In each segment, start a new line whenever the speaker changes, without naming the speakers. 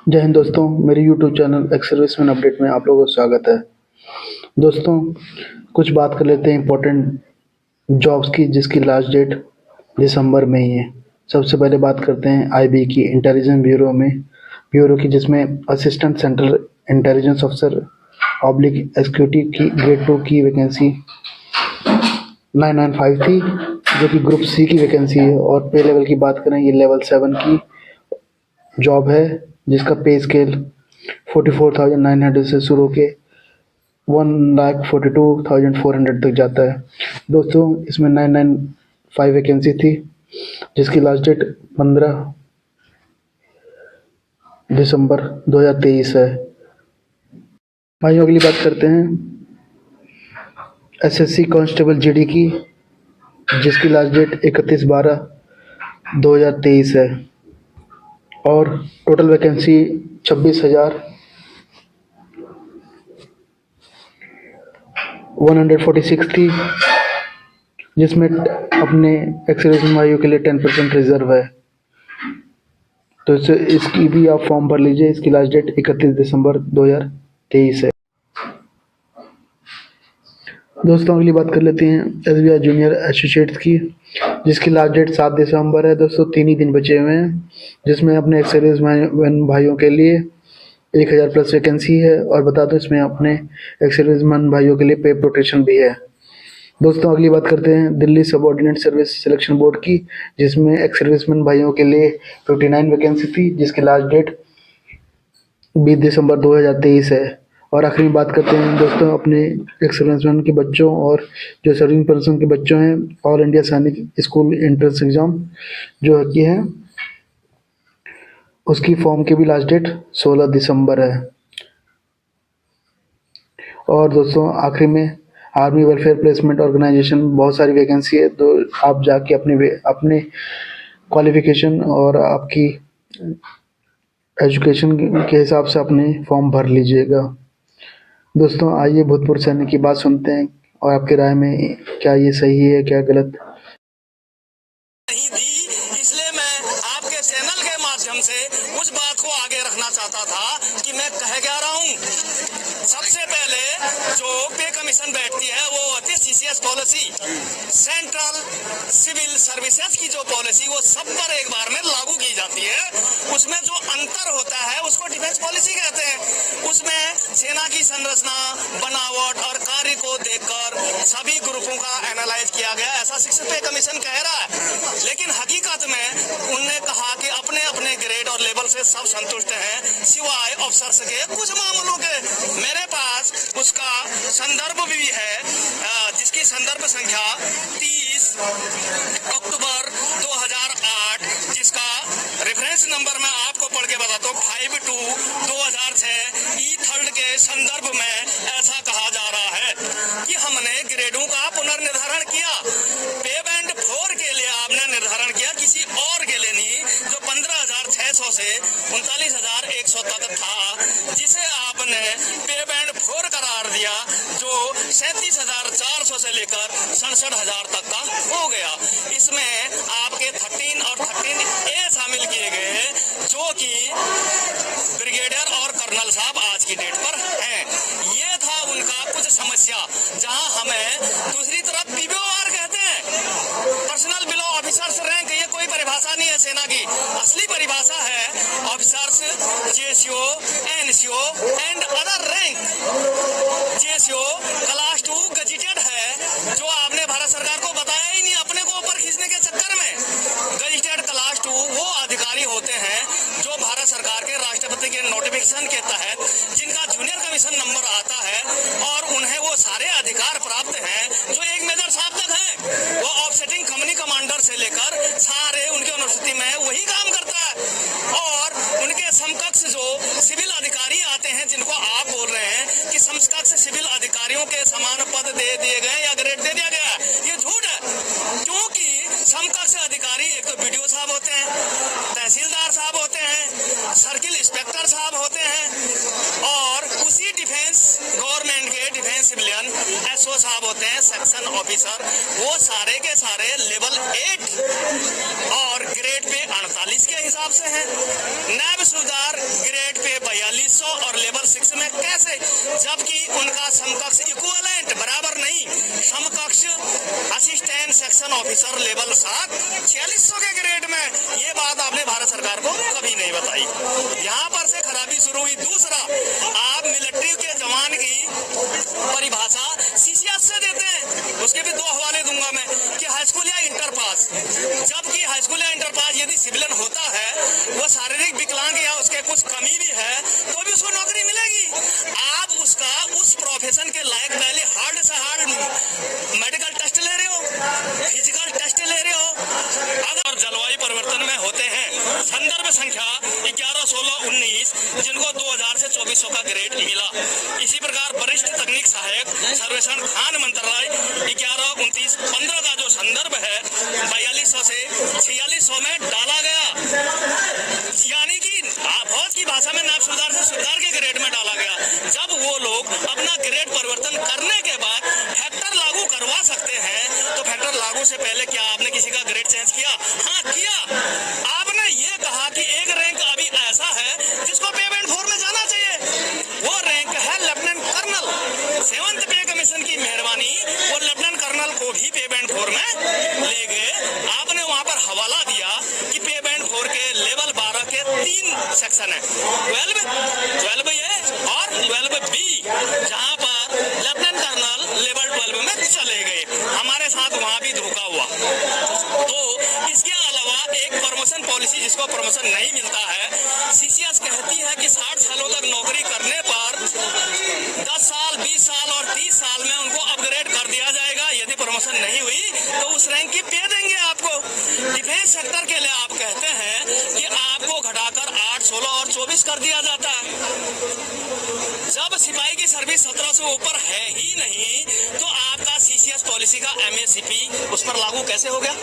जय हिंद दोस्तों, मेरे YouTube channel ex serviceman update में आप लोगों का स्वागत है। दोस्तों, कुछ बात कर लेते हैं इंपॉर्टेंट जॉब्स की जिसकी लास्ट डेट दिसंबर में ही है। सबसे पहले बात करते हैं आईबी की, इंटेलिजेंस ब्यूरो की, जिसमें assistant central intelligence officer oblique executive की ग्रेड 2 की वैकेंसी 995 थी, जो कि ग्रुप सी की वैकेंसी है। और पे लेवल की बात करें, ये लेवल 7 की जॉब है, जिसका पे स्केल 44,900 से शुरू होके 1,42,400 तक जाता है। दोस्तों, इसमें 995 वैकेंसी थी, जिसकी लास्ट डेट 15 दिसंबर 2023 है। भाइयों, अगली बात करते हैं एसएससी कांस्टेबल जीडी की, जिसकी लास्ट डेट 31/12/2023 है। और टोटल वैकेंसी 26,146 थी, जिसमें अपने एक्स-सर्विसमैन भाइयों के लिए 10% रिजर्व है। तो इसकी भी आप फॉर्म भर लीजिए। इसकी लास्ट डेट 31 दिसंबर 2023 है। दोस्तों, अगली बात कर लेते हैं एसबीआई जूनियर एसोसिएट्स की, जिसकी लास्ट डेट 7 दिसंबर है। दोस्तों, 3 ही दिन बचे हुए हैं, जिसमें अपने एक्स-सर्विसमैन भाइयों के लिए 1000 प्लस वैकेंसी है। और बता दो, इसमें अपने एक्स-सर्विसमैन भाइयों के लिए पे प्रोटेक्शन भी है। दोस्तों, अगली बात करते हैं Delhi subordinate service selection board की, जिसमें एक्स सर्विसमैन भाइयों के लिए 59 वैकेंसी थी, जिसकी लास्ट डेट 20 दिसंबर 2023 है। और आखिरी बात करते हैं दोस्तों अपने एक्स सर्विसमैन के बच्चों और जो सर्विंग पर्सन के बच्चों हैं, ऑल इंडिया सैनिक स्कूल एंट्रेंस एग्जाम जो होती है, उसकी फॉर्म की भी लास्ट डेट 16 दिसंबर है। और दोस्तों, आखिरी में आर्मी वेलफेयर प्लेसमेंट ऑर्गेनाइजेशन, बहुत सारी वैकेंसी है, तो आप जाके अपने क्वालिफिकेशन और आपकी एजुकेशन के हिसाब से अपने फॉर्म भर लीजिएगा। दोस्तों, आइए भूतपूर्व सैनिक की बात सुनते हैं और आपकी राय में क्या ये सही है, क्या गलत।
नहीं दी, इसलिए मैं आपके चैनल के माध्यम से उस बात को आगे रखना चाहता था कि मैं कह क्या रहा हूँ। सबसे पहले जो पे कमीशन बैठती है वो होती है CCS policy, central civil services की जो पॉलिसी, वो सब पर एक बार में लागू की जाती है। उसमें जो अंतर होता है उसको डिफेंस पॉलिसी कहते हैं। उसमें सेना की संरचना, बनावट और कार्य को देखकर सभी ग्रुपों का एनालाइज किया गया, ऐसा शिक्षक पे कमीशन कह रहा है। लेकिन हकीकत में उनने कहा कि अपने अपने ग्रेड और लेवल से सब संतुष्ट हैं, सिवाय अफसर्स के कुछ मामलों के। मेरे पास उसका संदर्भ भी है, जिसकी संदर्भ संख्या 30 अक्टूबर 2008, जिसका रेफरेंस नंबर मैं आपको पढ़ के बताता हूँ, 52/2006 ई3 के संदर्भ में ऐसा कहा जा रहा है कि हमने ग्रेडों का पुनर्निर्धारण किया। पे बैंड 4 के लिए आपने निर्धारण किया, किसी और के लिए नहीं, जो 15,600 से 39,100 तक था, जिसे आपने पे बैंड 4 करार दिया, जो 37,400 से लेकर 67,000 तक का हो गया। इसमें आपके 13 और 13A शामिल किए गए हैं, जो कि ब्रिगेडियर और कर्नल साहब आज की डेट पर हैं। ये था उनका कुछ समस्या, जहां हमें दूसरी तरफ पीबीओआर कहते हैं, पर्सनल बिलो ऑफिसर्स रैंक। ये कोई परिभाषा नहीं है सेना की, असली परिभाषा है officers JCO, NCO and other rank. JCO class 2 गजिटेड है, जो आपने भारत सरकार को बताया ही नहीं, अपने को ऊपर खींचने के चक्कर में। गजिटेड क्लास 2 वो अधिकारी होते हैं जो भारत सरकार के राष्ट्रपति के नोटिफिकेशन के तहत जिनका जूनियर कमीशन नंबर आता है, और उन्हें वो सारे अधिकार प्राप्त हैं जो एक मेजर साहब तक हैं। वो ऑफसेटिंग कंपनी कमांडर से लेकर सारे उनके अनुस्थिति में वही काम करता है। और उनके समकक्ष जो सिविल अधिकारी आते हैं, जिनको आप बोल रहे हैं कि समकक्ष सिविल अधिकारियों के समान पद दे दिए गए या ग्रेड दे दिया गया, ये झूठ है। क्योंकि समकक्ष अधिकारी एक तो बीडीओ साहब होते हैं, तहसीलदार साहब होते हैं, सर्किल इंस्पेक्टर साहब होते हैं, और उसी डिफेंस गवर्नमेंट के डिफेंस सिविलियन एसओ साहब होते हैं, सेक्शन ऑफिसर। वो सारे के सारे लेवल 8 और ग्रेड पे 48 के हिसाब से हैं। नायब सूबेदार ग्रेड कुछ कमी भी है तो भी उसको नौकरी मिलेगी। आप उसका उस प्रोफेशन के लायक पहले हार्ड से हार्ड मेडिकल टेस्ट ले रहे हो, फिजिकल टेस्ट ले रहे हो। अगर जलवायु परिवर्तन में होते हैं संदर्भ संख्या 11, 16, 19 जिनको 2000 से 2400 का ग्रेड मिला। इसी प्रकार वरिष्ठ तकनीक सहायक सर्वेक्षण खान मंत्रालय 11, 29, 15 का जो संदर्भ है 4200 से 4600 में डाला गया, यानी कि फौज की भाषा में नायब सूबेदार से सूबेदार के ग्रेड में डाला गया। जब वो लोग अपना ग्रेड परिवर्तन करने के बाद फैक्टर लागू करवा सकते हैं तो फैक्टर लागू से पहले क्या आपने किसी का ग्रेड चेंज किया? हाँ किया। आपने ये कहा कि एक रैंक अभी ऐसा है जिसको पे बैंड 4 में जाना चाहिए, वो रैंक है लेफ्टिनेंट कर्नल। 7th पे कमीशन की मेहरबानी वो लेफ्टिनेंट कर्नल को भी पे बैंड 4 में ले गए। आपने वहां पर हवाला दिया कि पे बैंड 4 के लेवल 12 के 3 सेक्शन है, 12 ए और 12 बी, जहां पर लेफ्टिनेंट कर्नल लेवल 12 में चले गए। हमारे साथ वहां भी धोखा हुआ। तो इसके अलावा एक प्रमोशन पॉलिसी जिसको प्रमोशन नहीं मिलता है, सीसीएस कहती है कि 60 सालों तक नौकरी करने पर 10 साल, 20 साल और 30 साल में उनको अपग्रेड कर दिया जाएगा। यदि प्रमोशन नहीं हुई तो उस रैंक की पे देंगे आपको। डिफेंस सेक्टर के लिए आप कहते हैं कि आपको घटाकर 8, 16 और 24 कर दिया जाता है। जब सिपाही की सर्विस 17 से ऊपर है ही नहीं तो आपका सीसीएस पॉलिसी का एमएससीपी उस पर लागू कैसे हो गया?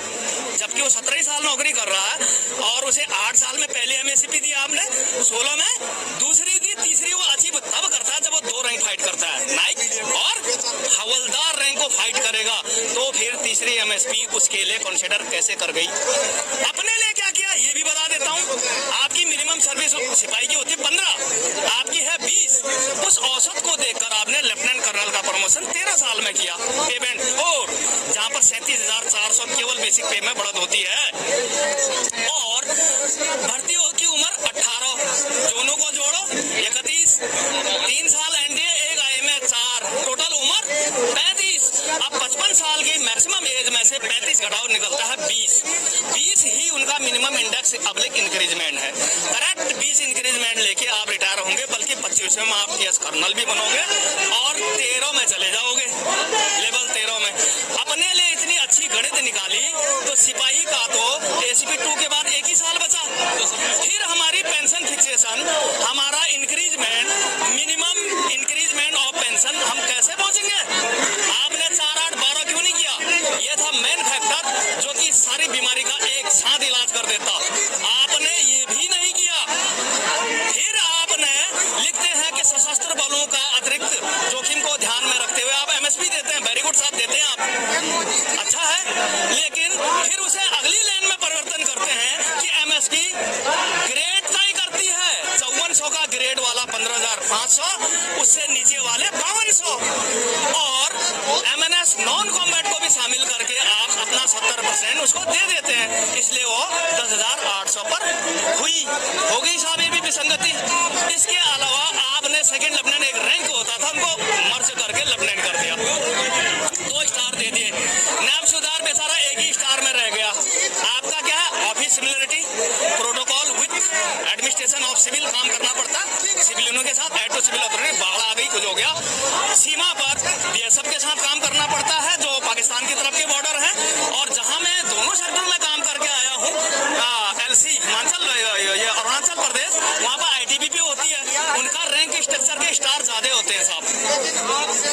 जबकि वो 17 साल नौकरी कर रहा है और उसे 8 साल में पहले एमएससीपी दी आपने, 16 में दूसरी दी, तीसरी वो अचीव तब करता है जब वो 2 रैंक फाइट करता है, नाइक और हवलदार रैंक को फाइट करेगा तो फिर तीसरी एमएसपी उसके लिए कंसिडर कैसे कर गई? अपने लिए क्या किया ये भी बता देता हूँ। आपकी मिनिमम सर्विस सिपाही की होती है 15, आपकी है 20। उस औसत को देखकर आपने लेफ्टिनेंट कर्नल का प्रमोशन 13 साल में किया, पे बैंड 4, जहां पर 37,400 केवल बेसिक पे में बढ़त होती है। और भर्ती की उम्र 18, दोनों को जोड़ो 31, 3 साल एनडीए, 1 आईएमए, 4, टोटल उम्र 35। अब 55 साल की मैक्सिमम एज में से 35 घटाओ निकलता है 20 ही उनका मिनिमम इंडेक्स पब्लिक इंक्रीजमेंट है। करेक्ट 20 इंक्रीजमेंट लेके आप रिटायर होंगे, बल्कि 25वें में आप टीएस कर्नल भी बनोगे और 13 में चले जाओगे, लेवल 13 में। अपने लिए इतनी अच्छी गणित निकाली तो सिपाही का तो एसीपी 2 के बाद 1 ही साल बचा। फिर हमारी पेंशन फिक्सेशन, हमारा increment, minimum increment of pension हम कैसे पहुंचेंगे? आपने 4, 8, 12 क्यों नहीं किया? ये था मेन फैक्टर जो कि सारी बीमारी का एक साथ इलाज कर देता। आपने ये भी नहीं किया। फिर आपने लिखते हैं कि सशस्त्र बलों का अतिरिक्त जोखिम को ध्यान में रखते हुए आप एमएसपी देते हैं, वेरी गुड साहब, देते हैं आप, अच्छा है। लेकिन फिर उसे अगली लाइन में परिवर्तन करते हैं कि एमएसपी ग्रेड तय करती है। 5400 का ग्रेड वाला 15,500, उससे नीचे वाले 5200, और एमएनएस नॉन कॉम्बैट को भी शामिल करके आप अपना 70% उसको दे देते हैं, इसलिए वो 10,800 पर हुई। हो गई साहब ये भी विसंगति। इसके अलावा आपने सेकंड लेफ्टिनेंट एक रैंक होता था, उनको मर्ज करके लेफ्टिनेंट कर दिया, 2 स्टार दे दिए। नायब सूबेदार बेचारा 1 ही स्टार में रह गया। आपका क्या है? Office similarity, protocol with administration of civil काम करना पड़ता, सिविलियनों के साथ एड टू सिविल ऑपरेशन, बाढ़ आ गई, कुछ हो गया। सीमा पर बीएसएफ के साथ काम करना पड़ता है जो पाकिस्तान की तरफ के बॉर्डर है। और जहां मैं दोनों सेक्टर में काम करके आया हूँ, एलसी हिमाचल, ये अरुणाचल प्रदेश, वहां पर आईटीबीपी होती है, उनका रैंक स्ट्रक्चर के स्टार ज्यादा होते हैं साहब।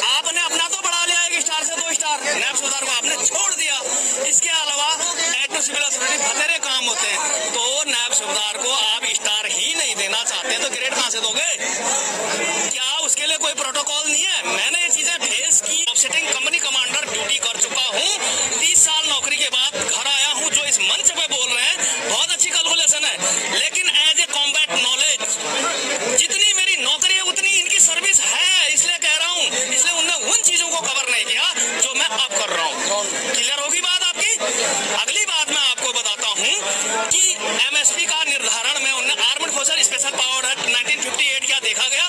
आपने अपना तो बढ़ा लिया 1 स्टार से 2 स्टार, नायब सूबेदार को आपने छोड़ दिया। इसके अलावा एड टू सिविल ऑपरेशन बतेरे काम होते हैं, तो नायब सूबेदार को आप स्टार ही नहीं देना चाहते तो ग्रेड कहां से दोगे? क्या उसके लिए कोई प्रोटोकॉल नहीं है? मैंने ये चीजें फेस की। ऑफसेटिंग कंपनी कमांडर ड्यूटी कर चुका हूँ, 30 साल नौकरी के बाद घर आया हूँ। जो इस मंच पे बोल रहे हैं बहुत अच्छी कैलकुलेशन है, लेकिन एज ए कॉम्बैट नॉलेज जितनी मेरी नौकरी है उतनी इनकी सर्विस है, इसलिए कह रहा हूँ। इसलिए उनने उन चीजों को कवर नहीं किया जो मैं अब कर रहा हूँ। क्लियर होगी बात आपकी? अगली बात मैं आपको बताता हूँ कि एमएसपी का निर्धारण में उन्होंने armed forces special power act 1958 क्या देखा गया,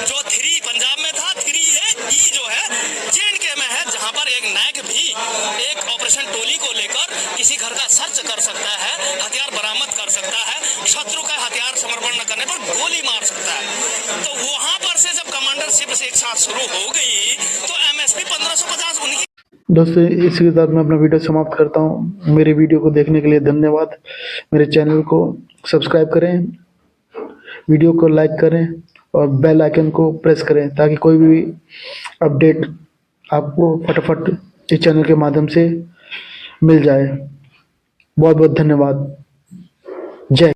जो 3 पंजाब में था, 3A जो है J&K में है, जहां पर एक नायक भी एक ऑपरेशन टोली को लेकर किसी घर का सर्च कर सकता है, हथियार बरामद कर सकता है, शत्रु का हथियार समर्पण न करने पर गोली मार सकता है। तो वहां पर से जब कमांडरशिप से एक साथ शुरू हो गई तो एमएसपी 1550 उनकी।
दोस्तों इसी के साथ मैं अपना वीडियो समाप्त करता हूँ। मेरे वीडियो को देखने के लिए धन्यवाद। मेरे चैनल को सब्सक्राइब करें, वीडियो को लाइक करें और बेल आइकन को प्रेस करें ताकि कोई भी अपडेट आपको फटाफट इस चैनल के माध्यम से मिल जाए। बहुत बहुत धन्यवाद। जय